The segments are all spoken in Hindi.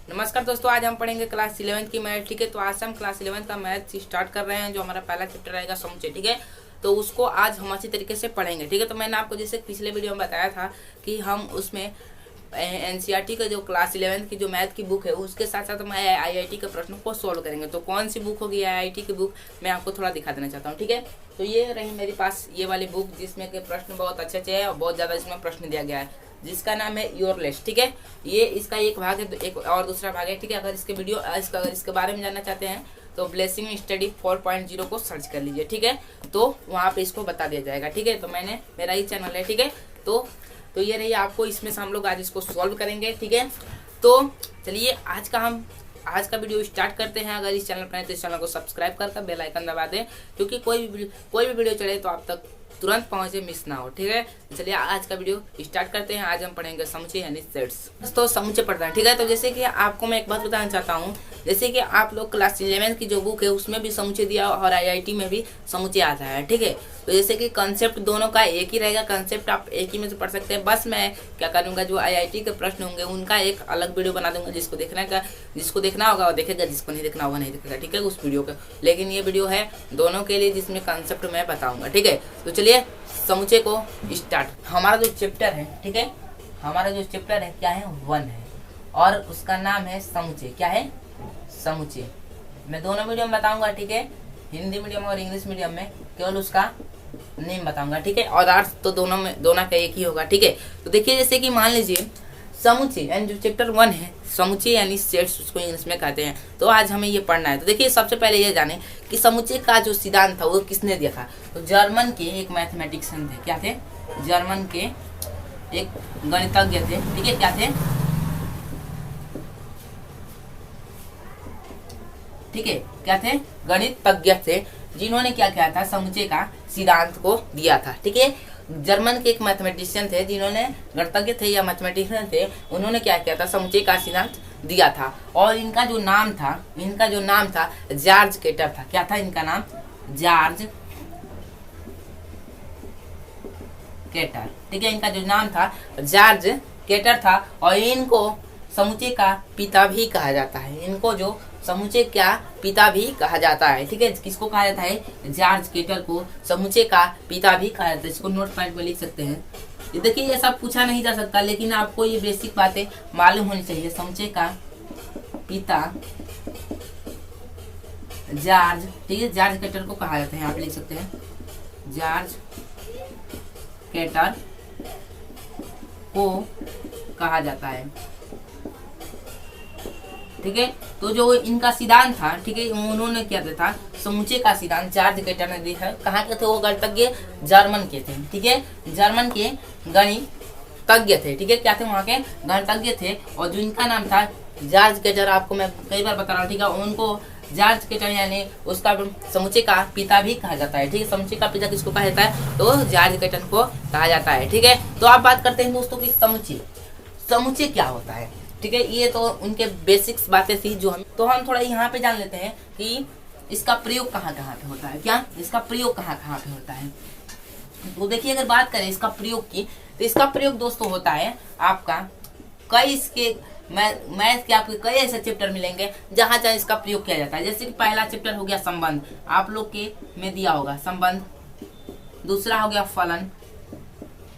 नमस्कार दोस्तों, आज हम पढ़ेंगे क्लास 11th की मैथ। ठीक है, तो आज से हम क्लास 11th का मैथ स्टार्ट कर रहे हैं। जो हमारा पहला चैप्टर रहेगा समुच्चय। ठीक है, तो उसको आज हम अच्छी तरीके से पढ़ेंगे। ठीक है, तो मैंने आपको जैसे पिछले वीडियो में बताया था कि हम उसमें एनसीईआरटी का जो क्लास 11th की जो मैथ की बुक है उसके साथ साथ हम आईआईटी के प्रश्नों को सॉल्व करेंगे। तो कौन सी बुक होगी आईआईटी की बुक, मैं आपको थोड़ा दिखा देना चाहता हूँ। ठीक है, तो ये रही मेरे पास ये वाली बुक जिसमें के प्रश्न बहुत अच्छे अच्छे हैं और बहुत ज़्यादा इसमें प्रश्न दिया गया है, जिसका नाम है योर लिस्ट। ठीक है, ये इसका एक भाग है, एक और दूसरा भाग है। ठीक है, अगर इसके बारे में जानना चाहते हैं तो ब्लेसिंग स्टडी 4.0 को सर्च कर लीजिए। ठीक है, तो वहाँ पे इसको बता दिया जाएगा। ठीक है, तो मेरा ही चैनल है। ठीक है, तो ये रही आपको, इसमें से हम लोग आज इसको सॉल्व करेंगे। ठीक है, तो चलिए आज का वीडियो स्टार्ट करते हैं। अगर इस चैनल पर है तो इस चैनल को सब्सक्राइब करके बेल आइकन दबा दें, क्योंकि कोई भी वीडियो चले तो आप तक तुरंत पहुंचे, मिस ना हो। ठीक है, चलिए आज का वीडियो स्टार्ट करते हैं। आज हम पढ़ेंगे समुच्चय यानी सेट्स। तो समुच्चय पढ़ते हैं। ठीक है, तो जैसे कि आपको मैं एक बात बताना चाहता हूँ, जैसे कि आप लोग क्लास 11 की जो बुक है उसमें भी समुच्चय दिया और आईआईटी में भी समुच्चय आता है। ठीक है, तो जैसे कि कंसेप्ट दोनों का एक ही रहेगा, कंसेप्ट आप एक ही में से पढ़ सकते हैं। बस मैं क्या करूँगा, जो आईआईटी के प्रश्न होंगे उनका एक अलग वीडियो बना दूंगा। जिसको देखना होगा वो देखेगा, जिसको नहीं देखना होगा नहीं देखेगा। ठीक है, उस वीडियो का, लेकिन ये वीडियो है दोनों के लिए जिसमें कंसेप्ट मैं बताऊंगा। ठीक है, तो चलिए समुच्चय को स्टार्ट। हमारा जो चैप्टर है, ठीक है, हमारा जो चैप्टर है क्या है, 1 है और उसका नाम है समुच्चय। क्या है, समुच्चय। मैं दोनों मीडियम बताऊंगा। ठीक है, हिंदी मीडियम और इंग्लिश मीडियम में केवल उसका नेम बताऊंगा। ठीक है, और अर्थ तो दोनों का एक ही होगा। ठीक है, तो देखिए जैसे कि मान लीजिए समुच्चय यानी जो चैप्टर 1 है समुच्चय यानी सेट्स, उसको इंग्लिश में कहते हैं। तो आज हमें ये पढ़ना है। तो देखिए सबसे पहले ये जाने कि समुच्चय का जो सिद्धांत था वो किसने दिया था। तो जर्मन के एक मैथमेटिशियन थे। क्या थे, जर्मन के एक गणितज्ञ थे। ठीक है, क्या थे, ठीक है, क्या थे, गणितज्ञ थे, जिन्होंने क्या किया था, समुच्चय का सिद्धांत को दिया था। ठीक है, जर्मन के एक मैथमेटिशियन थे, जिन्होंने गणितज्ञ थे या मैथमेटिशियन थे, उन्होंने क्या किया था, समुच्चय का सिद्धांत दिया था। और इनका जो नाम था जॉर्ज केटर था। क्या था इनका नाम, जॉर्ज केटर। ठीक है, इनका जो नाम था जॉर्ज केटर था और इनको समुच्चय का पिता भी कहा जाता है। इनको जो समुच्चय का पिता भी कहा जाता है। ठीक है, किसको कहा जाता है, जॉर्ज केटर को समुच्चय का पिता भी कहा जाता है। इसको नोट पैड में लिख सकते हैं। ये देखिए ये सब पूछा नहीं जा सकता, लेकिन आपको ये बेसिक बातें मालूम होनी चाहिए। समुच्चय का पिता जॉर्ज, ठीक है, जॉर्ज केटर को कहा जाता है। आप लिख सकते हैं, जॉर्ज केटर को कहा जाता है। ठीक है, तो जो इनका सिद्धांत था, ठीक है, उन्होंने क्या दिया था, समुच्चय का सिद्धांत जॉर्ज केटर ने दिया। कहाँ के थे वो गणितज्ञ, जर्मन के थे। ठीक है, जर्मन के गणितज्ञ थे। ठीक है, क्या थे, वहाँ के गणितज्ञ थे और जो इनका नाम था जॉर्ज केटर, आपको मैं कई बार बता रहा हूँ। ठीक है, उनको जॉर्ज केटर यानी उसका समुच्चय का पिता भी कहा जाता है। ठीक है, समुच्चय का पिता किसको कहा जाता है, तो जॉर्ज केटर को कहा जाता है। ठीक है, तो आप बात करते हैं दोस्तों की समुच्चय क्या होता है। ठीक है, ये तो उनके बेसिक्स बातें थी जो हम थोड़ा यहाँ पे जान लेते हैं कि इसका प्रयोग कहाँ कहाँ पे होता है। क्या, इसका प्रयोग कहाँ कहाँ पे होता है। तो देखिए अगर बात करें इसका प्रयोग की, तो इसका प्रयोग दोस्तों होता है आपका कई इसके मैथ के आपके कई ऐसे चैप्टर मिलेंगे जहाँ जहाँ इसका प्रयोग किया जाता है। जैसे कि पहला चैप्टर हो गया संबंध, आप लोग के में दिया होगा संबंध। दूसरा हो गया फलन।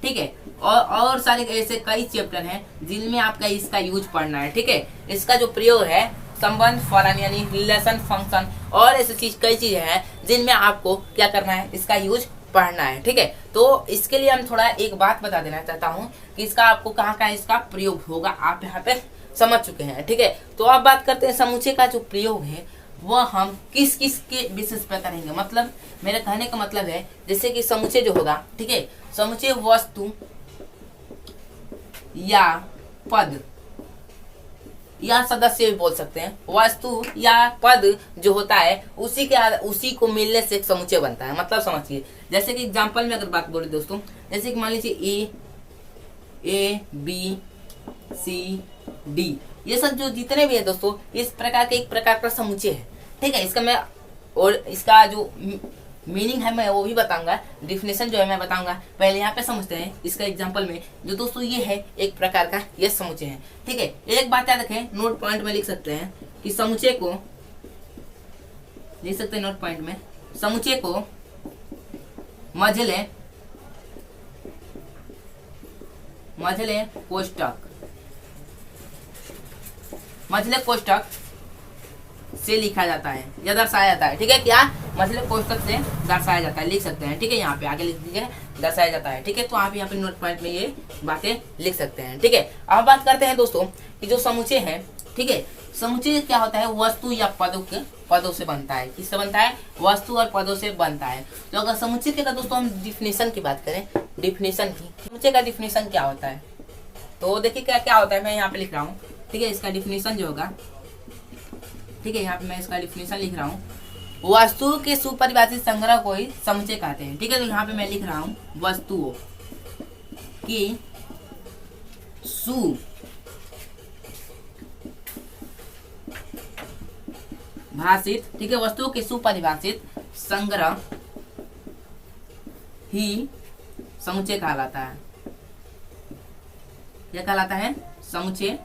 ठीक है, और सारे ऐसे कई चैप्टर हैं जिनमें आपका इसका यूज पढ़ना है। ठीक है, इसका जो प्रयोग है संबंध, फलन यानी रिलेशन, फंक्शन और ऐसी कई चीजें हैं जिनमें आपको क्या करना है, इसका यूज पढ़ना है। ठीक है, तो इसके लिए हम थोड़ा एक बात बता देना चाहता हूँ कि इसका आपको कहाँ कहाँ इसका प्रयोग होगा, आप यहाँ पे समझ चुके हैं। ठीक है, तो अब बात करते हैं समुच्चय का जो प्रयोग है वह हम किस किस के बेसिस पे करेंगे। मतलब मेरे कहने का मतलब है जैसे कि समुच्चय जो होगा, ठीक है, समुच्चय वस्तु या पद या सदस्य भी बोल सकते हैं। वस्तु या पद जो होता है उसी को मिलने से एक समुच्चय बनता है। मतलब समझिए, जैसे कि एग्जांपल में अगर बात बोले दोस्तों, जैसे कि मान लीजिए ए बी सी डी, ये सब जो जितने भी है दोस्तों, इस प्रकार के एक प्रकार का समुच्चय है। ठीक है, इसका मैं और इसका जो मीनिंग है मैं वो भी बताऊंगा, डिफिनेशन जो है मैं बताऊंगा। पहले यहाँ पे समझते हैं इसका एग्जांपल में। जो दोस्तों ये है एक प्रकार का ये समुच्चय है, ठीक है। एक बात याद रखें, नोट पॉइंट में लिख सकते हैं कि समुच्चय को लिख सकते हैं नोट पॉइंट में, समुच्चय को मझले कोष्ठक से लिखा जाता है या दर्शाया जाता है, ठीक है। क्या मझले कोष्ठक से दर्शाया जाता है, लिख सकते हैं, ठीक है। यहाँ पे आगे लिख दीजिए दर्शाया जाता है, ठीक है। तो आप यहाँ पे नोट पॉइंट में ये बातें लिख सकते हैं, ठीक है। अब बात करते हैं दोस्तों कि जो समुच्चय है, ठीक है, समुच्चय क्या होता है, वस्तु या पदों से बनता है। किससे बनता है, वस्तु और पदों से बनता है। तो अगर समुच्चय के दोस्तों हम डिफिनेशन की बात करें, डिफिनेशन की, समुच्चय का डिफिनेशन क्या होता है, तो देखिए क्या क्या होता है, मैं यहाँ पे लिख रहा हूँ, ठीक है। इसका डिफिनेशन जो होगा, ठीक है, यहाँ पे मैं इसका डिफिनेशन लिख रहा हूँ, वस्तु के सुपरिभाषित संग्रह को ही समुच्चय कहते हैं, ठीक है। तो यहाँ पे मैं लिख रहा हूँ वस्तुओं की सुपरिभाषित, ठीक है, वस्तुओं के सुपरिभाषित संग्रह ही समुच्चय कहलाता है। यह कहलाता है समुच्चय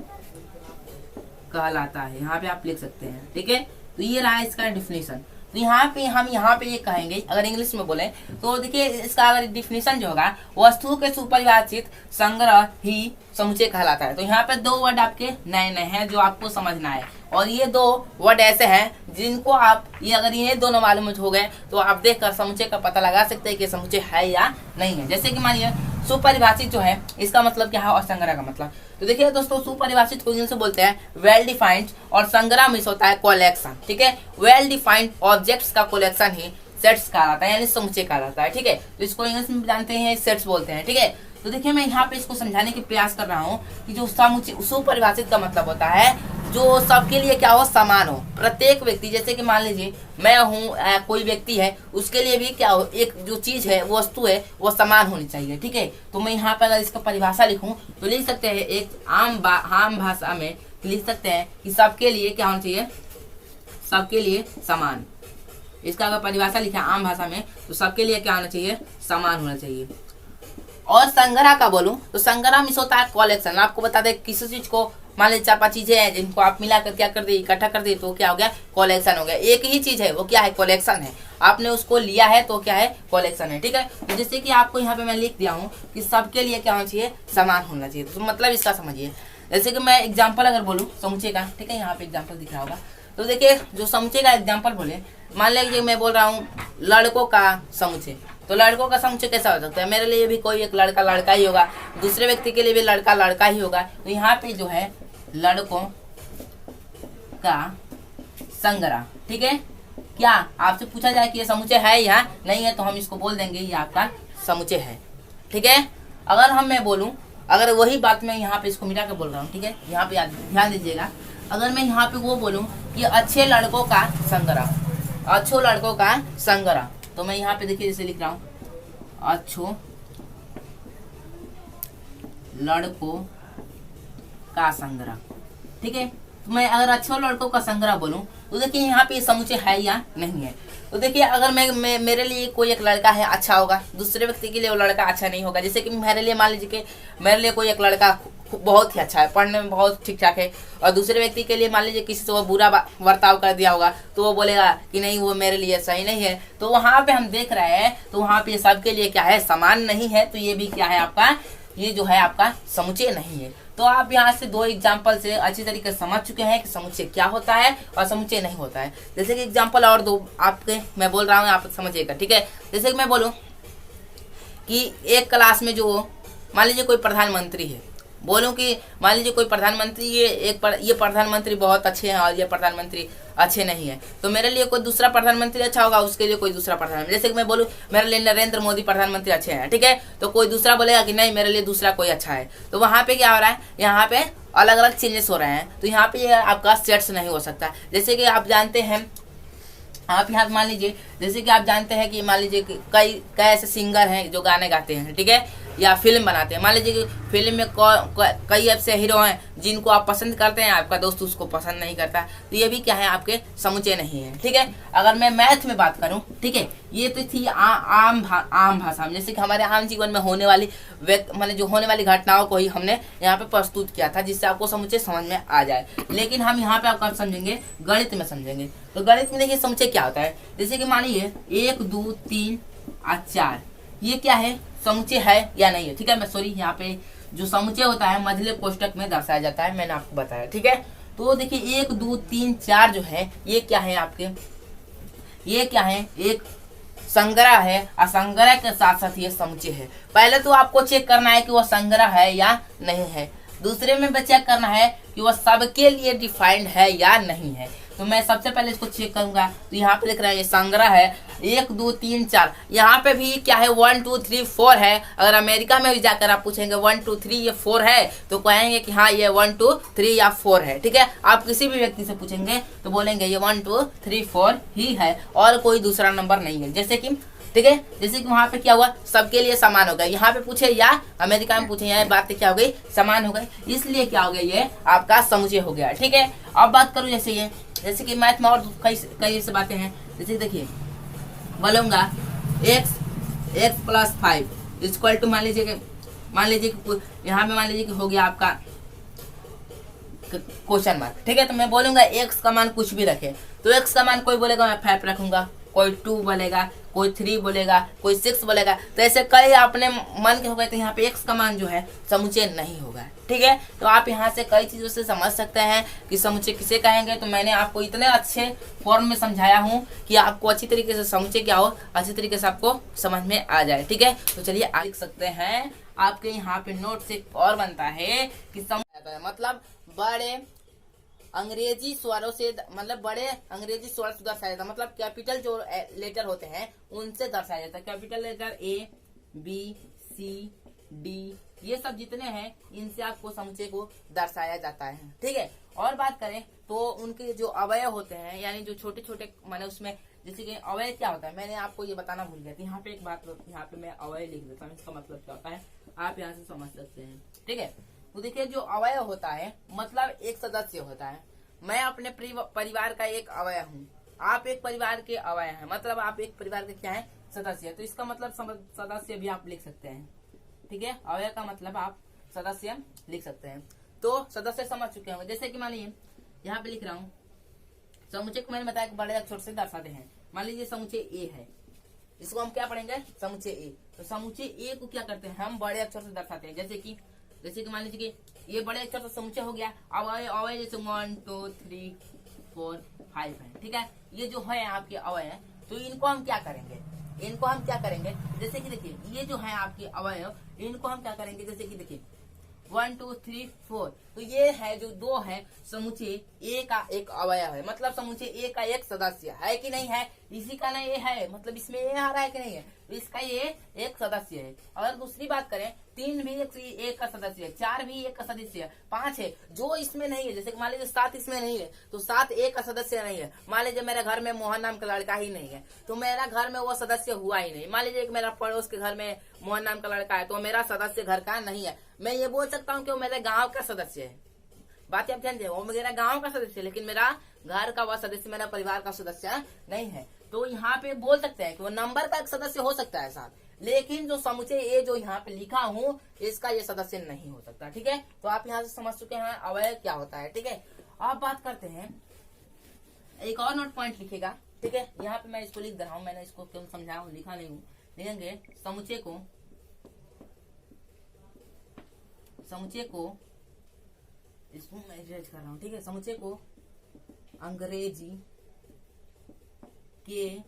कहलाता है, यहाँ पे आप लिख सकते हैं, ठीक है। तो ये रहा इसका डिफिनेशन। तो यहाँ पे हम यहाँ पे ये कहेंगे, अगर इंग्लिश में बोले तो देखिए इसका अगर डिफिनेशन जो होगा, वस्तुओं के सुपरिभाषित संग्रह ही समुच्चय कहलाता है। तो यहाँ पे दो वर्ड आपके नए नए हैं जो आपको समझना है, और ये दो वर्ड ऐसे हैं जिनको आप ये अगर ये दोनों मालूम हो गए तो आप देखकर समुच्चय का पता लगा सकते हैं कि समुच्चय है या नहीं है। जैसे कि मानिए सुपरिभाषित जो है इसका मतलब क्या है और संग्रह का मतलब, तो देखिए दोस्तों सुपरिभाषित को इंग्लिश में बोलते हैं वेल डिफाइंड, और संग्रह में होता है कलेक्शन, ठीक है। वेल डिफाइंड ऑब्जेक्ट्स का कलेक्शन ही सेट्स कहलाता है, यानी समुच्चय कहलाता है, ठीक है। तो इसको इंग्लिश में जानते हैं सेट्स बोलते हैं, ठीक है। तो देखिए मैं यहाँ पे इसको समझाने के प्रयास कर रहा हूँ कि जो समुच्चय सुपरिभाषित का मतलब होता है जो सबके लिए क्या हो, समान हो। प्रत्येक व्यक्ति, जैसे कि मान लीजिए मैं हूँ, कोई व्यक्ति है, उसके लिए भी क्या हो, एक जो चीज है, वस्तु है, वो समान होनी चाहिए, ठीक है। तो मैं यहाँ पे अगर इसका परिभाषा लिखूं तो लिख सकते हैं, एक आम भाषा में लिख सकते हैं कि सबके लिए क्या होना चाहिए, सबके लिए समान। इसका अगर परिभाषा लिखा आम भाषा में तो सबके लिए क्या होना चाहिए, समान होना चाहिए। और संग्रह का बोलूं तो संग्रह में होता है कलेक्शन। आपको बता दें किसी चीज को मान लीजिए 4-5 चीजें हैं जिनको आप मिलाकर क्या कर दिए, इकट्ठा कर दिए, तो क्या हो गया, कलेक्शन हो गया। एक ही चीज है वो क्या है, कलेक्शन है। आपने उसको लिया है तो क्या है, कलेक्शन है, ठीक है। तो जैसे कि आपको यहाँ पे मैं लिख दिया हूँ कि सबके लिए क्या होना चाहिए, समान होना चाहिए। तो मतलब इसका समझिए, जैसे कि मैं एग्जाम्पल अगर बोलूँ समुच्चय का, ठीक है, यहाँ पे एग्जाम्पल दिख रहा होगा। तो देखिए जो समुच्चय का एग्जाम्पल बोले, मान लीजिए मैं बोल रहा हूँ लड़कों का समुच्चय, तो लड़कों का समुच्चय कैसा हो सकता है, मेरे लिए भी कोई एक लड़का ही होगा, दूसरे व्यक्ति के लिए भी लड़का ही होगा। तो यहाँ पे जो है लड़कों का संग्रह, ठीक है। क्या आपसे पूछा जाए कि ये समुच्चय है या नहीं है, तो हम इसको बोल देंगे ये आपका समुच्चय है, ठीक है। अगर मैं बोलूं, अगर वही बात मैं यहाँ पे इसको मिला के बोल रहा हूँ, ठीक है, यहाँ पे ध्यान दीजिएगा। अगर मैं यहाँ पे वो बोलूं कि अच्छे लड़कों का संग्रह, अच्छो लड़कों का संग्रह, तो मैं यहाँ पे देखिए जैसे लिख रहा हूँ अच्छो लड़कों का संग्रह, ठीक है। तो मैं अगर अच्छे लड़कों का संग्रह बोलूं तो देखिए यहाँ पे समुच्चय है या नहीं है। तो देखिए अगर मैं मेरे लिए कोई एक लड़का है अच्छा होगा, दूसरे व्यक्ति के लिए वो लड़का अच्छा नहीं होगा। जैसे कि मेरे लिए मान लीजिए कि मेरे लिए कोई एक लड़का बहुत ही अच्छा है, पढ़ने में बहुत ठीक ठाक है, और दूसरे व्यक्ति के लिए मान लीजिए किसी से वो बुरा बर्ताव कर दिया होगा, तो वो बोलेगा कि नहीं वो मेरे लिए सही नहीं है। तो वहाँ पे हम देख रहे हैं, तो वहाँ पे सबके लिए क्या है, समान नहीं है। तो ये भी क्या है आपका, ये जो है आपका समुच्चय नहीं है। तो आप यहाँ से दो एग्जाम्पल से अच्छी तरीके से समझ चुके हैं कि समुच्चय क्या होता है और समुच्चय नहीं होता है। जैसे कि एग्जाम्पल और दो आपके मैं बोल रहा हूँ, आप समझिएगा, ठीक है। जैसे कि मैं बोलूँ कि एक क्लास में जो मान लीजिए कोई प्रधानमंत्री है, बोलूं कि मान लीजिए कोई प्रधानमंत्री, ये प्रधानमंत्री बहुत अच्छे हैं और ये प्रधानमंत्री अच्छे नहीं है, तो मेरे लिए कोई दूसरा प्रधानमंत्री अच्छा होगा, उसके लिए कोई दूसरा प्रधानमंत्री। जैसे कि मैं बोलूं मेरे लिए नरेंद्र मोदी प्रधानमंत्री अच्छे हैं, ठीक है, तो कोई दूसरा बोलेगा कि नहीं मेरे लिए दूसरा कोई अच्छा है। तो वहाँ पे क्या हो रहा है, यहाँ पे अलग अलग चेंजेस हो रहे हैं। तो यहाँ पे आपका सेट्स नहीं हो सकता। जैसे कि आप जानते हैं, आप यहाँ मान लीजिए जैसे कि आप जानते हैं कि मान लीजिए कई ऐसे सिंगर हैं जो गाने गाते हैं, ठीक है। या फिल्म बनाते हैं। मान लीजिए कि फिल्म में कई ऐसे हीरो हैं जिनको आप पसंद करते हैं, आपका दोस्त उसको पसंद नहीं करता, तो ये भी क्या है, आपके समुचे नहीं है। ठीक है, अगर मैं मैथ में बात करूं, ठीक है, ये तो थी आम भाषा में, जैसे कि हमारे आम जीवन में होने वाली माने जो होने वाली घटनाओं को ही हमने यहाँ पे प्रस्तुत किया था, जिससे आपको समुचे समझ में आ जाए। लेकिन हम यहाँ पे आपको समझेंगे, गणित में समझेंगे। तो गणित में देखिए समुचे क्या होता है। जैसे कि मानिए 1 2 3 और 4, ये क्या है, समुचे है या नहीं है। ठीक है, मैं सॉरी, यहाँ पे जो समुचे होता है मझले कोष्टक में दर्शाया जाता है, मैंने आपको बताया। ठीक है, तो देखिए 1 2 3 4 जो है ये क्या है आपके, ये क्या है, एक संग्रह है, और संग्रह के साथ साथ ये समुचे है। पहले तो आपको चेक करना है कि वह संग्रह है या नहीं है। दूसरे में चेक करना है कि वह सबके लिए डिफाइंड है या नहीं है। तो मैं सबसे पहले इसको चेक करूंगा। तो यहाँ पे लिख रहा है ये संग्रह है 1 2 3 4, यहाँ पे भी क्या है 1 2 3 4 है। अगर अमेरिका में भी जाकर आप पूछेंगे 1 2 3 ये 4 है, तो कहेंगे कि हाँ ये 1 2 3 या 4 है। ठीक है, आप किसी भी व्यक्ति से पूछेंगे तो बोलेंगे ये 1 2 3 4 ही है और कोई दूसरा नंबर नहीं है। जैसे कि ठीक है, जैसे कि वहां पे क्या हुआ, सबके लिए समान हो गया। यहाँ पे पूछे या अमेरिका में पूछे, यहाँ बात क्या हो गई, समान हो गई, इसलिए क्या हो गया, ये आपका समुचे हो गया। ठीक है, अब बात करूं जैसे कि मैथ में और कई ऐसी बातें हैं। जैसे देखिए बोलूंगा x + 5 इक्वल टू, मान लीजिए कि यहाँ पे मान लीजिए कि हो गया आपका क्वेश्चन मार्क। ठीक है, तो मैं बोलूंगा x का मान कुछ भी रखे, तो x का मान कोई बोलेगा मैं 5 रखूंगा, कोई 2 बोलेगा, कोई 3 बोलेगा, कोई 6 बोलेगा। तो ऐसे कई अपने मन के हो गए, तो यहाँ पे x का मान जो है समुचे नहीं होगा। ठीक है, तो आप यहाँ से कई चीजों से समझ सकते हैं कि समुचे किसे कहेंगे। तो मैंने आपको इतने अच्छे फॉर्म में समझाया हूँ कि आपको अच्छी तरीके से समुचे क्या हो, अच्छी तरीके से आपको समझ में आ जाए। ठीक है, तो चलिए आप लिख सकते हैं, आपके यहाँ पे नोट से और बनता है कि समुचे मतलब बड़े अंग्रेजी स्वरों से, मतलब बड़े अंग्रेजी स्वर से दर्शाया जाता है। मतलब कैपिटल जो लेटर होते हैं उनसे दर्शाया जाता है। Capital letter A B C D ये सब जितने हैं इनसे आपको समुचे को दर्शाया जाता है। ठीक है, और बात करें तो उनके जो अवयव होते हैं, यानी जो छोटे छोटे माने उसमें, जैसे कि अवयव क्या होता है, मैंने आपको ये बताना भूल गया था। यहाँ पे एक बात, यहाँ पे मैं अवयव लिख देता हूँ, इसका मतलब क्या होता है आप यहाँ से समझ सकते हैं। ठीक है, तो देखिए जो अवयव होता है मतलब एक सदस्य होता है। मैं अपने परिवार का एक अवयव हूँ, आप एक परिवार के अवयव हैं, मतलब आप एक परिवार के क्या है, सदस्य है। तो इसका मतलब सदस्य भी आप लिख सकते हैं। ठीक है, अवयव का मतलब आप सदस्य लिख सकते हैं। तो सदस्य समझ चुके होंगे। जैसे कि मान लीजिए यहाँ पे लिख रहा हूँ, समुचे को मैंने बताया कि बड़े अक्षर से दर्शाते हैं। मान लीजिए समुचे ए है, इसको हम क्या पढ़ेंगे, समुचे ए। तो समुचे ए को क्या करते हैं, हम बड़े अक्षर से दर्शाते हैं। जैसे कि मान लीजिए कि ये बड़े अक्षर से समुचे हो गया। अब अवय जैसे 1 2 3 4 5 है। ठीक है, ये जो है आपके अवयव, तो इनको हम क्या करेंगे, जैसे कि देखिए ये जो है आपके अवयव, इनको हम क्या करेंगे, जैसे कि देखिए 1 2 3 4, तो ये है जो 2 है समुचे ए का एक अवयव है। मतलब समुचे ए का एक सदस्य है कि नहीं है, इसी का ना ये है, मतलब इसमें ये आ रहा है कि नहीं है, तो इसका ये एक सदस्य है। अगर दूसरी बात करें 3 भी एक का सदस्य है, 4 भी एक का सदस्य है, 5 है, जो इसमें नहीं है, जैसे मान लीजिए 7 इसमें नहीं है, तो 7 एक का सदस्य नहीं है। मान लीजिए मेरे घर में मोहन नाम का लड़का ही नहीं है, तो मेरा घर में वो सदस्य हुआ ही नहीं। मान लीजिए मेरा पड़ोस के घर में मोहन नाम का लड़का है, तो मेरा सदस्य घर का नहीं है। मैं ये बोल सकता हूँ कि वो मेरे गाँव का सदस्य है। बात आप ध्यान दें, वो मेरा गांव का सदस्य है, लेकिन मेरा घर का वह सदस्य मेरा परिवार का सदस्य नहीं है। तो यहाँ पे बोल सकते हैं कि वो नंबर का एक सदस्य हो सकता है साथ, लेकिन जो समुचे ए जो यहाँ पे लिखा हूँ इसका ये सदस्य नहीं हो सकता। ठीक है, तो आप यहाँ से समझ चुके हैं अवयव क्या होता है। ठीक है, अब बात करते हैं, एक और नोट पॉइंट लिखेगा। ठीक है, यहाँ पे मैं इसको लिख दे रहा हूँ, मैंने इसको क्यों समझाया हूँ, लिखा नहीं हूँ, लिखेंगे समुचे को इसको मैं इरेज कर रहा हूँ। ठीक है, समुचे को अंग्रेजी के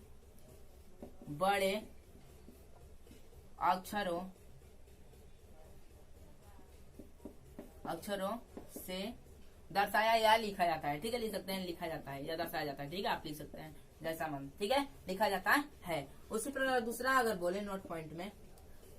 बड़े अक्षरों से दर्शाया या लिखा जाता है। ठीक है, लिख सकते हैं लिखा जाता है या दर्शाया जाता है। ठीक है, आप लिख सकते हैं जैसा मन। ठीक है, लिखा जाता है। उसी प्रकार दूसरा अगर बोले नोट पॉइंट में,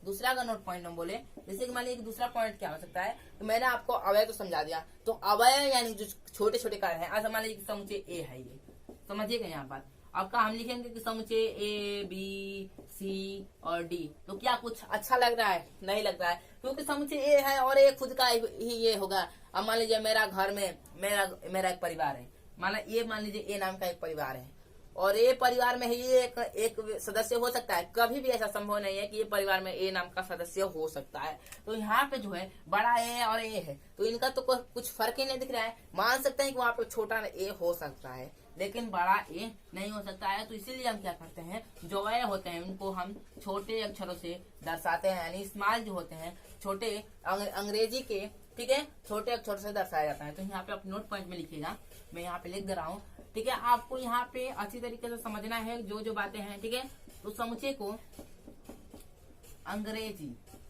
दूसरा अगर नोट पॉइंट हम बोले, जैसे कि मान लीजिए दूसरा पॉइंट क्या हो सकता है, तो मैंने आपको अवयव तो समझा दिया। तो अवयव यानी जो छोटे छोटे कार्य हैं, आज मान लीजिए समुचे ए है, ये समझिएगा यहाँ बात। आपका हम लिखेंगे कि समुच्चय ए बी सी और डी, तो क्या कुछ अच्छा लग रहा है? नहीं लग रहा है, क्योंकि समुच्चय ए है और ए खुद का ही ये होगा। अब मान लीजिए मेरा घर में मेरा एक परिवार है, मान लीजिए ए नाम का एक परिवार है, और ये परिवार में ही एक सदस्य हो सकता है। कभी भी ऐसा संभव नहीं है कि ये परिवार में ए नाम का सदस्य हो सकता है। तो यहाँ पे जो है बड़ा ए और ए है, तो इनका तो कुछ फर्क ही नहीं दिख रहा है। मान सकते हैं कि वहाँ पे छोटा ए हो सकता है, लेकिन बड़ा ए नहीं हो सकता है। तो इसीलिए हम क्या करते हैं, जो ए होते हैं उनको हम छोटे अक्षरों से दर्शाते हैं, यानी स्मॉल जो होते हैं छोटे अंग्रेजी के, ठीक है, छोटे अक्षर से दर्शाया जाता है। तो यहाँ पे आप नोट पॉइंट में लिखिएगा, मैं यहाँ पे लिख दे रहा हूँ, ठीक है। आपको यहाँ पे अच्छी तरीके से समझना है जो बातें हैं, ठीक है। तो समुच्चय को अंग्रेजी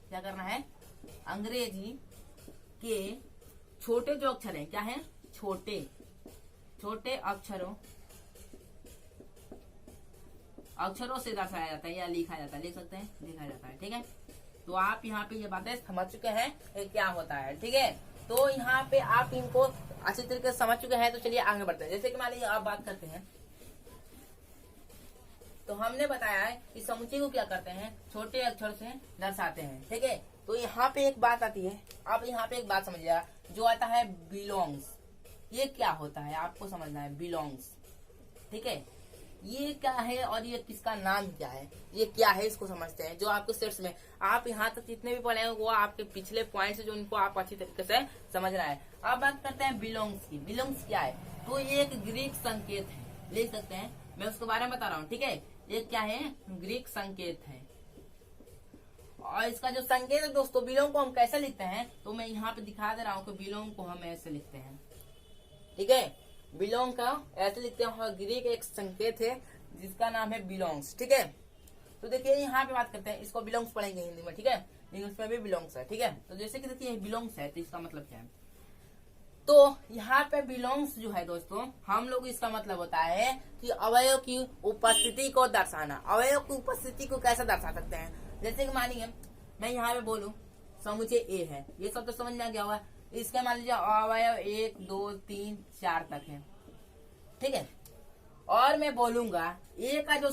क्या करना है, अंग्रेजी के छोटे जो अक्षर हैं, क्या है, छोटे अक्षरों से दर्शाया जाता है या लिखा जाता है, लिख सकते हैं, लिखा जाता है, ठीक है। तो आप यहाँ पे ये बातें समझ चुके हैं क्या होता है, ठीक है। तो यहाँ पे आप इनको अच्छी तरीके से समझ चुके हैं। तो चलिए आगे बढ़ते हैं। जैसे कि मान लीजिए आप बात करते हैं, तो हमने बताया है कि समुच्चय को क्या करते हैं, छोटे अक्षर से दर्शाते हैं, ठीक है। तो यहाँ पे एक बात आती है, आप यहाँ पे एक बात समझिएगा, जो आता है बिलोंग्स। ये क्या होता है आपको समझना है, बिलोंग्स, ठीक है। ये क्या है और ये किसका नाम क्या है, ये क्या है, इसको समझते हैं। जो आपको सेट्स में आप यहाँ तक जितने भी पढ़े हैं वो आपके पिछले पॉइंट्स जो इनको आप अच्छी तरीके से समझना है। अब बात करते हैं बिलोंग्स की। बिलोंग्स क्या है, तो ये एक ग्रीक संकेत है, लिख सकते हैं, मैं उसके बारे में बता रहा हूँ, ठीक है। ये क्या है, ग्रीक संकेत है। और इसका जो संकेत है दोस्तों, बिलोंग को हम कैसे लिखते हैं, तो मैं यहाँ पे दिखा दे रहा हूँ कि बिलोंग को हम ऐसे लिखते हैं, ठीक है। बिलोंग का ऐसे लिखते हैं, और ग्रीक एक संकेत है जिसका नाम है बिलोंग्स, ठीक है। तो देखिए यहाँ पे बात करते हैं, इसको बिलोंग्स पढ़ेंगे हिंदी में, ठीक है। इंग्लिश में भी बिलोंग्स है, ठीक है। तो जैसे कि देखिए बिलोंग्स है, तो इसका मतलब क्या है, तो यहाँ पे बिलोंग्स जो है दोस्तों, हम लोग इसका मतलब होता है कि अवयव की उपस्थिति को दर्शाना। अवयव की उपस्थिति को कैसे दर्शा सकते हैं, जैसे कि मानिए मैं यहाँ पे बोलूं समुच्चय ए है, ये सब तो समझ में आ गया होगा। इसका मान लीजिए अवयव 1 2 3 4 तक है, ठीक है। और मैं बोलूंगा ए का जो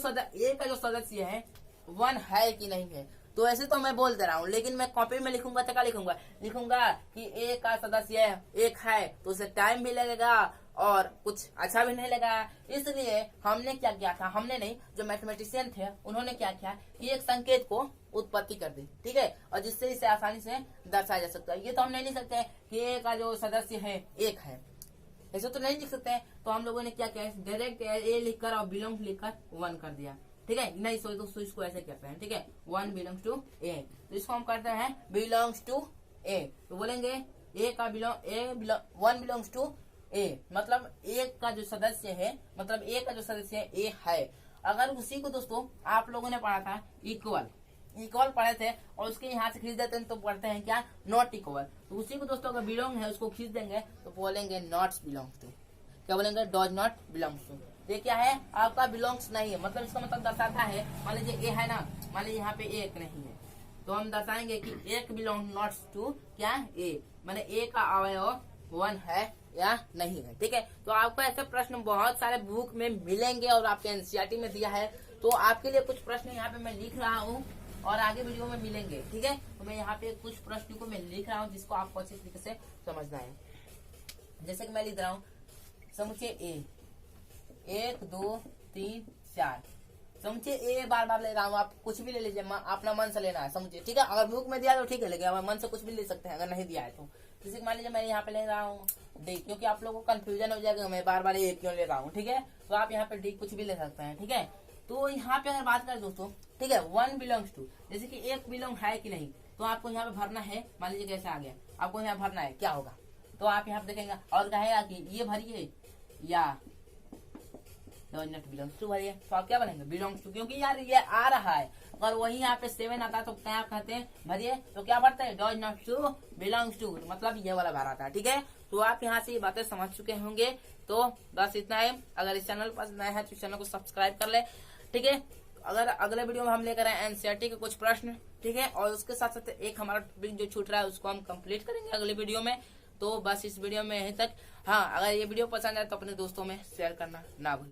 सदस्य है 1 है कि नहीं है, तो ऐसे तो मैं बोल दे रहा हूँ, लेकिन मैं कॉपी में लिखूंगा तो क्या लिखूंगा कि ए का सदस्य 1 है, तो उसे टाइम भी लगेगा और कुछ अच्छा भी नहीं लगा। इसलिए हमने क्या किया था, हमने नहीं, जो मैथमेटिशियन थे उन्होंने क्या किया कि एक संकेत को उत्पत्ति कर दी, ठीक है, और जिससे इसे आसानी से दर्शाया जा सकता है। ये तो हम नहीं लिख सकते कि ए का जो सदस्य है 1 है, ऐसे तो नहीं लिख सकते हैं। तो हम लोगों ने क्या किया, डायरेक्ट ए लिखकर और बिलोंग लिखकर 1 कर दिया, ठीक है। नहीं तो इसको ऐसे करते हैं, ठीक है, 1 बिलोंग्स टू ए, तो इसको हम करते हैं बिलोंग्स टू ए। तो बोलेंगे ए का 1 बिलोंग्स टू ए, मतलब ए का जो सदस्य है, मतलब ए का जो सदस्य है ए है। अगर उसी को दोस्तों आप लोगों ने पढ़ा था इक्वल पढ़े थे, और उसके यहाँ से खींच देते हैं तो पढ़ते हैं क्या, नॉट इक्वल। तो उसी को दोस्तों अगर बिलोंग है उसको खींच देंगे तो बोलेंगे नॉट बिलोंग्स टू, क्या बोलेंगे, डज नॉट बिलोंग्स टू। ये क्या है, आपका बिलोंग्स नहीं है, मतलब इसका मतलब दर्शाता है, मान लीजिए ए है ना, मान लीजिए यहाँ पे 1 नहीं है, तो हम दर्शाएंगे कि 1 बिलोंग नॉट टू क्या ए, माने ए का अवयव 1 है या नहीं है, ठीक है। तो आपको ऐसे प्रश्न बहुत सारे बुक में मिलेंगे और आपके एनसीईआरटी में दिया है। तो आपके लिए कुछ प्रश्न यहाँ पे मैं लिख रहा हूँ और आगे वीडियो में मिलेंगे, ठीक है। तो मैं यहाँ पे कुछ प्रश्न को मैं लिख रहा हूँ जिसको आपको अच्छी तरीके से समझना है। जैसे कि मैं लिख रहा हूँ समुच्चय ए 1 2 3 4, समुच्चय ए बार ले रहा हूँ, आप कुछ भी ले लीजिए, अपना मन से लेना है समुच्चय, ठीक है। अगर बुक में दिया तो ठीक है, लेकिन मन से कुछ भी ले सकते हैं अगर नहीं दिया है तो। जैसे मान लीजिए मैं यहाँ पे ले रहा हूँ डी, क्योंकि आप लोगों को कंफ्यूजन हो जाएगा मैं बार ए क्यों ले रहा हूँ, ठीक है। तो आप यहाँ पे डी कुछ भी ले सकते हैं, ठीक है। तो यहाँ पे अगर बात करें दोस्तों, ठीक है, 1 बिलोंग्स टू, जैसे कि 1 बिलोंग है कि नहीं, तो आपको यहाँ पे भरना है। मान लीजिए कैसे आ गया, आपको यहाँ भरना है, क्या होगा, तो आप यहाँ पे देखेंगे और कहेगा कि ये भरिए या नॉट बिलोंग्स टू भरिए, तो आप क्या बनेंगे, बिलोंग्स टू, क्योंकि यार ये आ रहा है। अगर वही यहाँ पे 7 आता है तो क्या आप कहते हैं भरिए, तो क्या भरते हैं, does not to belongs to, मतलब ये वाला भरा था, ठीक है। तो आप यहाँ से ये बातें समझ चुके होंगे। तो बस इतना है। अगर इस चैनल पर नए हैं तो चैनल को सब्सक्राइब कर ले, ठीक है। अगर अगले वीडियो में हम लेकर आए एनसीईआरटी के कुछ प्रश्न, ठीक है, और उसके साथ साथ एक हमारा टॉपिक जो छूट रहा है उसको हम कंप्लीट करेंगे अगले वीडियो में। तो बस इस वीडियो में यहीं तक। हाँ, अगर ये वीडियो पसंद आए तो अपने दोस्तों में शेयर करना ना भूलें।